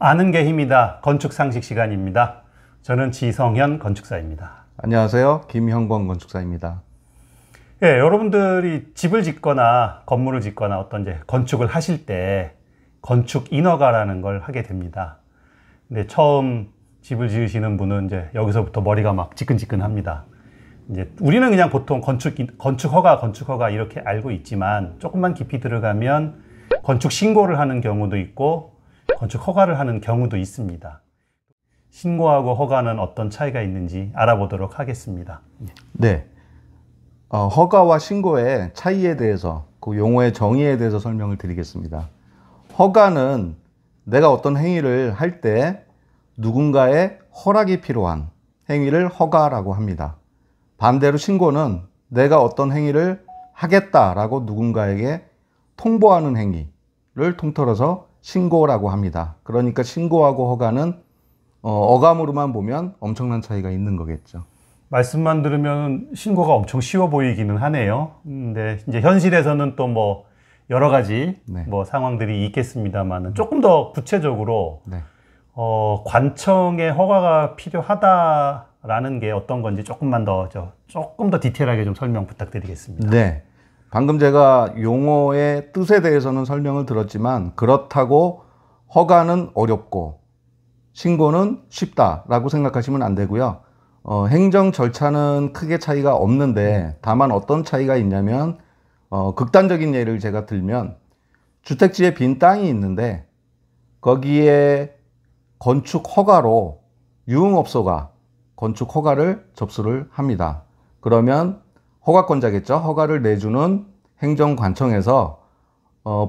아는 게 힘이다. 건축 상식 시간입니다. 저는 지성현 건축사입니다. 안녕하세요. 김형권 건축사입니다. 예, 여러분들이 집을 짓거나 건물을 짓거나 어떤 이제 건축을 하실 때 건축 인허가라는 걸 하게 됩니다. 근데 처음 집을 지으시는 분은 이제 여기서부터 머리가 막 지끈지끈합니다. 이제 우리는 그냥 보통 건축 허가 이렇게 알고 있지만 조금만 깊이 들어가면 건축 신고를 하는 경우도 있고 건축 허가를 하는 경우도 있습니다. 신고하고 허가는 어떤 차이가 있는지 알아보도록 하겠습니다. 네. 허가와 신고의 차이에 대해서, 그 용어의 정의에 대해서 설명을 드리겠습니다. 허가는 내가 어떤 행위를 할 때 누군가의 허락이 필요한 행위를 허가라고 합니다. 반대로 신고는 내가 어떤 행위를 하겠다라고 누군가에게 통보하는 행위를 통틀어서 신고라고 합니다. 그러니까 신고하고 허가는 어감으로만 보면 엄청난 차이가 있는 거겠죠. 말씀만 들으면 신고가 엄청 쉬워 보이기는 하네요. 근데 이제 현실에서는 또 뭐 여러 가지 뭐 상황들이 있겠습니다만 조금 더 구체적으로 관청의 허가가 필요하다라는 게 어떤 건지 조금 더 디테일하게 좀 설명 부탁드리겠습니다. 네. 방금 제가 용어의 뜻에 대해서는 설명을 들었지만 그렇다고 허가는 어렵고 신고는 쉽다라고 생각하시면 안 되고요. 행정 절차는 크게 차이가 없는데 다만 어떤 차이가 있냐면 극단적인 예를 제가 들면 주택지에 빈 땅이 있는데 거기에 건축 허가로 유흥업소가 건축 허가를 접수를 합니다. 그러면 허가권자겠죠. 허가를 내주는 행정관청에서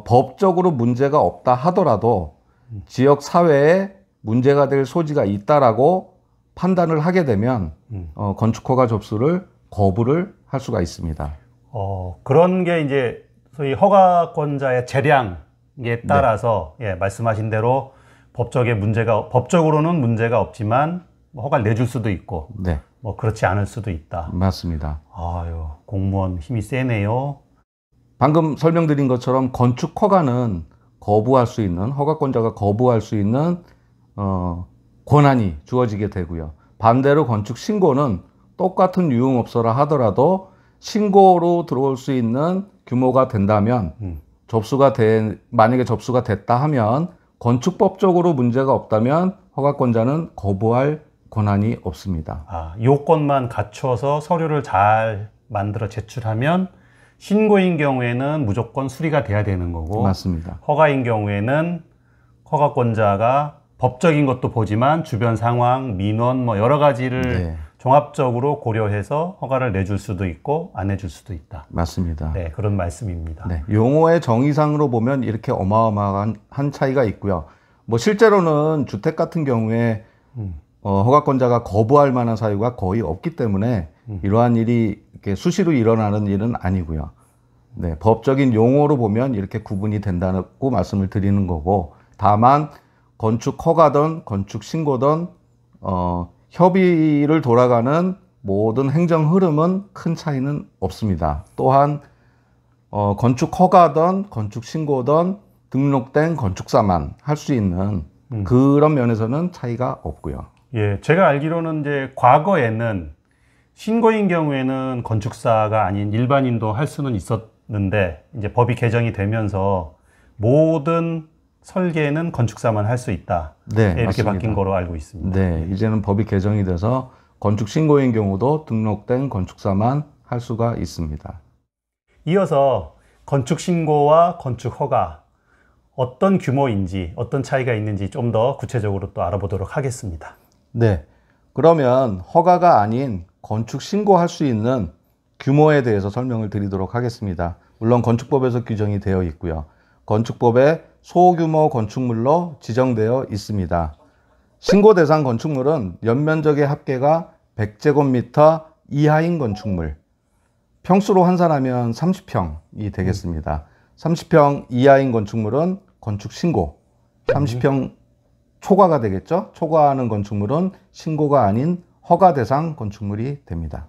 법적으로 문제가 없다 하더라도 지역 사회에 문제가 될 소지가 있다라고 판단을 하게 되면 건축허가 접수를 거부를 할 수가 있습니다. 그런 게 이제 소위 허가권자의 재량에 따라서 말씀하신 대로 법적으로는 문제가 없지만 허가를 내줄 수도 있고 뭐 그렇지 않을 수도 있다. 맞습니다. 아유, 공무원 힘이 세네요. 방금 설명드린 것처럼 건축 허가는 거부할 수 있는, 허가권자가 거부할 수 있는 권한이 주어지게 되고요. 반대로 건축 신고는 똑같은 유흥업소라 하더라도 신고로 들어올 수 있는 규모가 된다면 만약에 접수가 됐다 하면 건축법적으로 문제가 없다면 허가권자는 거부할 권한이 없습니다. 요건만 갖춰서 서류를 잘 만들어 제출하면 신고인 경우에는 무조건 수리가 돼야 되는 거고, 맞습니다. 허가인 경우에는 허가권자가 법적인 것도 보지만 주변 상황, 민원 뭐 여러 가지를 종합적으로 고려해서 허가를 내줄 수도 있고 안 내줄 수도 있다. 맞습니다. 네, 그런 말씀입니다. 용어의 정의상으로 보면 이렇게 어마어마한 차이가 있고요. 뭐 실제로는 주택 같은 경우에 허가권자가 거부할 만한 사유가 거의 없기 때문에 이러한 일이 이렇게 수시로 일어나는 일은 아니고요. 법적인 용어로 보면 이렇게 구분이 된다고 말씀을 드리는 거고, 다만 건축 허가든 건축 신고든 협의를 돌아가는 모든 행정 흐름은 큰 차이는 없습니다. 또한 건축 허가든 건축 신고든 등록된 건축사만 할 수 있는 그런 면에서는 차이가 없고요. 예, 제가 알기로는 이제 과거에는 신고인 경우에는 건축사가 아닌 일반인도 할 수는 있었는데 이제 법이 개정이 되면서 모든 설계는 건축사만 할 수 있다. 이렇게 맞습니다. 바뀐 거로 알고 있습니다. 이제는 법이 개정이 돼서 건축 신고인 경우도 등록된 건축사만 할 수가 있습니다. 이어서 건축 신고와 건축 허가 어떤 규모인지 어떤 차이가 있는지 좀 더 구체적으로 또 알아보도록 하겠습니다. 그러면 허가가 아닌 건축 신고할 수 있는 규모에 대해서 설명을 드리도록 하겠습니다. 물론 건축법에서 규정이 되어 있고요. 건축법에 소규모 건축물로 지정되어 있습니다. 신고 대상 건축물은 연면적의 합계가 100제곱미터 이하인 건축물, 평수로 환산하면 30평이 되겠습니다. 30평 이하인 건축물은 건축 신고, 30평 초과가 되겠죠. 초과하는 건축물은 신고가 아닌 허가 대상 건축물이 됩니다.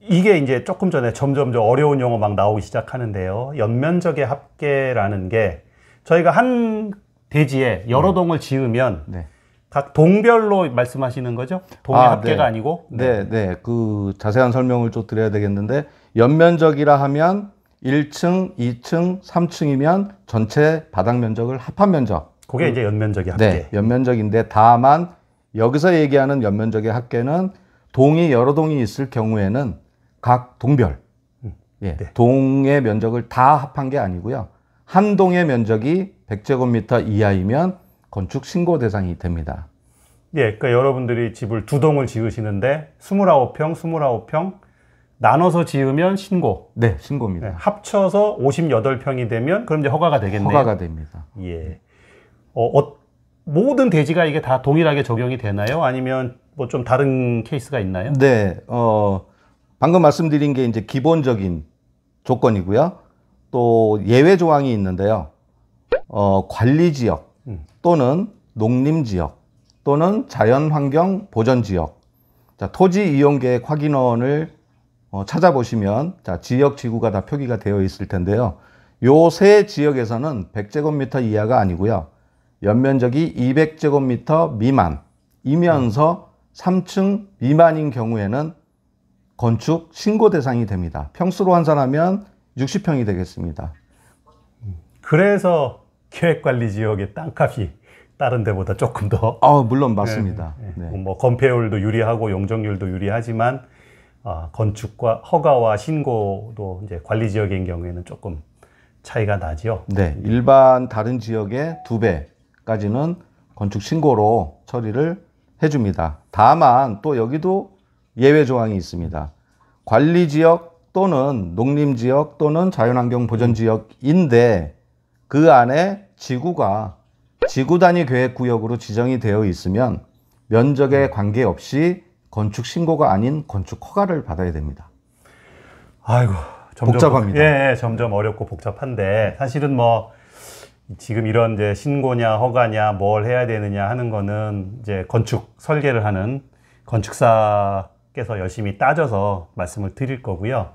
이게 이제 조금 전에 점점 어려운 용어 막 나오기 시작하는데요. 연면적의 합계라는 게 저희가 한 대지에 여러 동을 지으면 네. 각 동별로 말씀하시는 거죠? 동의 합계가 네. 아니고? 네, 네. 그 자세한 설명을 좀 드려야 되겠는데 연면적이라 하면 1층, 2층, 3층이면 전체 바닥 면적을 합한 면적. 그게 이제 연면적의 합계. 네, 연면적인데 다만 여기서 얘기하는 연면적의 합계는 동이 여러 동이 있을 경우에는 각 동별 예, 네. 동의 면적을 다 합한 게 아니고요. 한 동의 면적이 100제곱미터 이하이면 건축 신고 대상이 됩니다. 예, 그러니까 여러분들이 집을 두 동을 지으시는데 29평, 29평 나눠서 지으면 신고. 네, 신고입니다. 네, 합쳐서 58평이 되면 그럼 이제 허가가 되겠네요. 허가가 됩니다. 예. 모든 대지가 이게 다 동일하게 적용이 되나요? 아니면 뭐 좀 다른 케이스가 있나요? 네, 방금 말씀드린 게 이제 기본적인 조건이고요. 또 예외 조항이 있는데요. 관리지역 또는 농림지역 또는 자연환경 보전지역. 자, 토지 이용계획 확인원을 찾아보시면 자, 지역 지구가 다 표기가 되어 있을 텐데요. 요 세 지역에서는 100제곱미터 이하가 아니고요. 연면적이 200제곱미터 미만이면서 3층 미만인 경우에는 건축 신고 대상이 됩니다. 평수로 환산하면 60평이 되겠습니다. 그래서 계획관리지역의 땅값이 다른 데보다 조금 더 물론 맞습니다. 네. 뭐 건폐율도 유리하고 용적률도 유리하지만 건축과 허가와 신고도 이제 관리지역인 경우에는 조금 차이가 나죠. 네, 일반 다른 지역의 2배까지는 건축 신고로 처리를 해줍니다. 다만 또 여기도 예외 조항이 있습니다. 관리지역 또는 농림지역 또는 자연환경 보전지역인데 그 안에 지구가 지구 단위 계획구역으로 지정이 되어 있으면 면적에 관계없이 건축 신고가 아닌 건축 허가를 받아야 됩니다. 아이고, 복잡합니다. 예, 점점 어렵고 복잡한데 사실은 뭐 지금 이런 이제 신고냐 허가냐 뭘 해야 되느냐 하는 거는 이제 건축 설계를 하는 건축사께서 열심히 따져서 말씀을 드릴 거고요.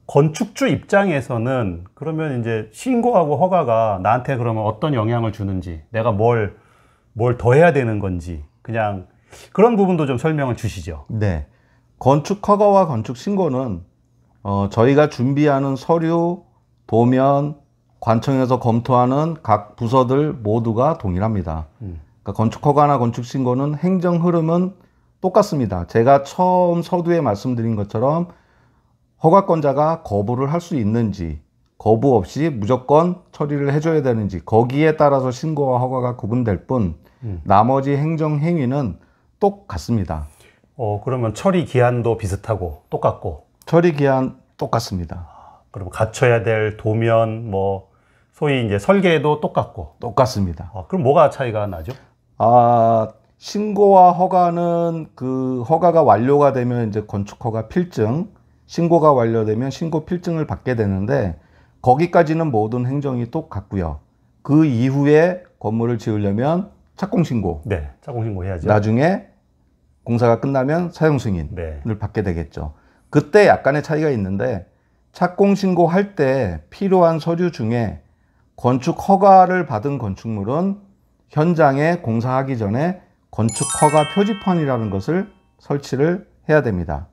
건축주 입장에서는 그러면 이제 신고하고 허가가 나한테 그러면 어떤 영향을 주는지, 내가 뭘 더 해야 되는 건지, 그냥 그런 부분도 좀 설명을 주시죠. 네. 건축 허가와 건축 신고는 저희가 준비하는 서류, 도면, 관청에서 검토하는 각 부서들 모두가 동일합니다. 그러니까 건축 허가나 건축 신고는 행정 흐름은 똑같습니다. 제가 처음 서두에 말씀드린 것처럼 허가권자가 거부를 할 수 있는지, 거부 없이 무조건 처리를 해줘야 되는지, 거기에 따라서 신고와 허가가 구분될 뿐 나머지 행정 행위는 똑같습니다. 그러면 처리 기한도 비슷하고 똑같고. 처리 기한 똑같습니다. 그리고 갖춰야 될 도면, 뭐 소위 이제 설계도 똑같고. 똑같습니다. 그럼 뭐가 차이가 나죠? 신고와 허가는 그 허가가 완료가 되면 이제 건축 허가 필증, 신고가 완료되면 신고 필증을 받게 되는데 거기까지는 모든 행정이 똑같고요. 그 이후에 건물을 지으려면 착공 신고. 네, 착공 신고 해야죠. 나중에 공사가 끝나면 사용 승인을 네. 받게 되겠죠. 그때 약간의 차이가 있는데 착공 신고할 때 필요한 서류 중에 건축 허가를 받은 건축물은 현장에 공사하기 전에 건축 허가 표지판이라는 것을 설치를 해야 됩니다.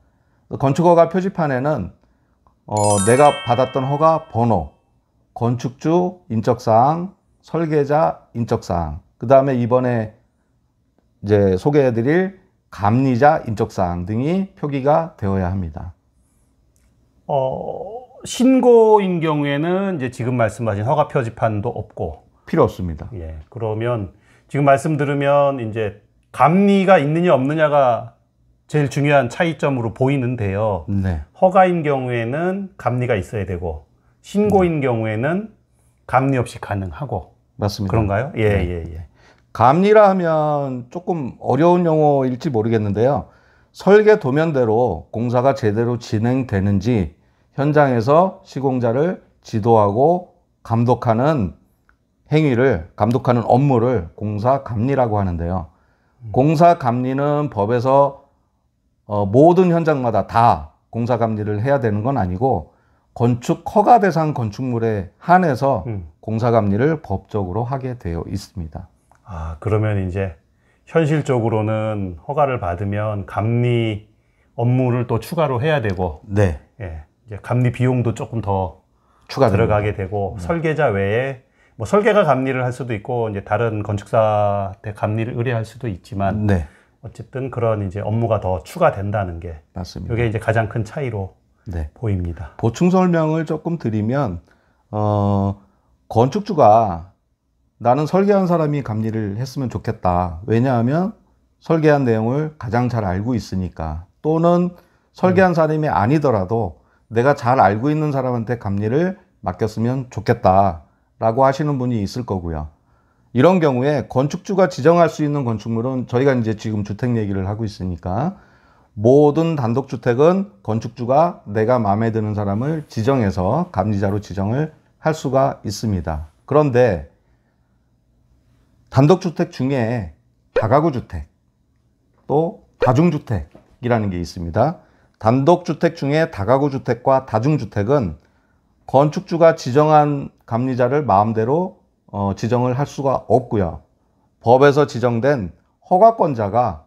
건축 허가 표지판에는 내가 받았던 허가 번호, 건축주 인적사항, 설계자 인적사항, 그 다음에 이번에 이제 소개해드릴 감리자 인적사항 등이 표기가 되어야 합니다. 신고인 경우에는 이제 지금 말씀하신 허가 표지판도 없고 필요 없습니다. 예, 그러면 지금 말씀 들으면 이제 감리가 있느냐 없느냐가 제일 중요한 차이점으로 보이는데요. 네. 허가인 경우에는 감리가 있어야 되고 신고인 경우에는 감리 없이 가능하고. 맞습니다. 그런가요? 예, 네. 예. 감리라 하면 조금 어려운 용어일지 모르겠는데요. 설계 도면대로 공사가 제대로 진행되는지 현장에서 시공자를 지도하고 감독하는 행위를, 감독하는 업무를 공사 감리라고 하는데요. 공사 감리는 법에서 모든 현장마다 다 공사 감리를 해야 되는 건 아니고 건축 허가 대상 건축물에 한해서 음. 공사감리를 법적으로 하게 되어 있습니다. 아, 그러면 이제 현실적으로는 허가를 받으면 감리 업무를 또 추가로 해야 되고, 네, 예, 이제 감리 비용도 조금 더 추가 들어가게 되고, 설계자 외에 뭐 설계가 감리를 할 수도 있고, 이제 다른 건축사한테 감리를 의뢰할 수도 있지만, 네, 어쨌든 그런 이제 업무가 더 추가된다는 게, 맞습니다. 이게 이제 가장 큰 차이로 네. 보입니다. 보충 설명을 조금 드리면, 건축주가 나는 설계한 사람이 감리를 했으면 좋겠다. 왜냐하면 설계한 내용을 가장 잘 알고 있으니까. 또는 설계한 사람이 아니더라도 내가 잘 알고 있는 사람한테 감리를 맡겼으면 좋겠다. 라고 하시는 분이 있을 거고요. 이런 경우에 건축주가 지정할 수 있는 건축물은 저희가 이제 지금 주택 얘기를 하고 있으니까 모든 단독주택은 건축주가 내가 마음에 드는 사람을 지정해서 감리자로 지정을 할 수가 있습니다. 그런데 단독주택 중에 다가구주택 또 다중주택이라는 게 있습니다. 단독주택 중에 다가구주택과 다중주택은 건축주가 지정한 감리자를 마음대로 지정을 할 수가 없고요. 법에서 지정된 허가권자가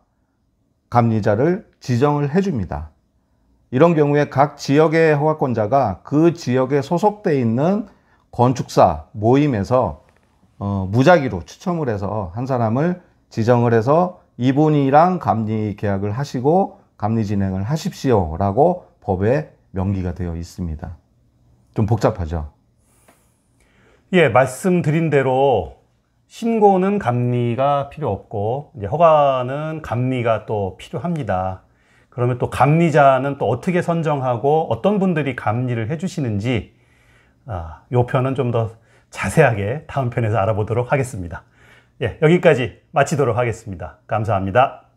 감리자를 지정을 해줍니다. 이런 경우에 각 지역의 허가권자가 그 지역에 소속돼 있는 건축사 모임에서 무작위로 추첨을 해서 한 사람을 지정을 해서 이분이랑 감리 계약을 하시고 감리 진행을 하십시오 라고 법에 명기가 되어 있습니다. 좀 복잡하죠? 예, 말씀드린 대로 신고는 감리가 필요 없고, 이제 허가는 감리가 또 필요합니다. 그러면 또 감리자는 또 어떻게 선정하고 어떤 분들이 감리를 해주시는지, 요 편은 좀 더 자세하게 다음 편에서 알아보도록 하겠습니다. 예, 여기까지 마치도록 하겠습니다. 감사합니다.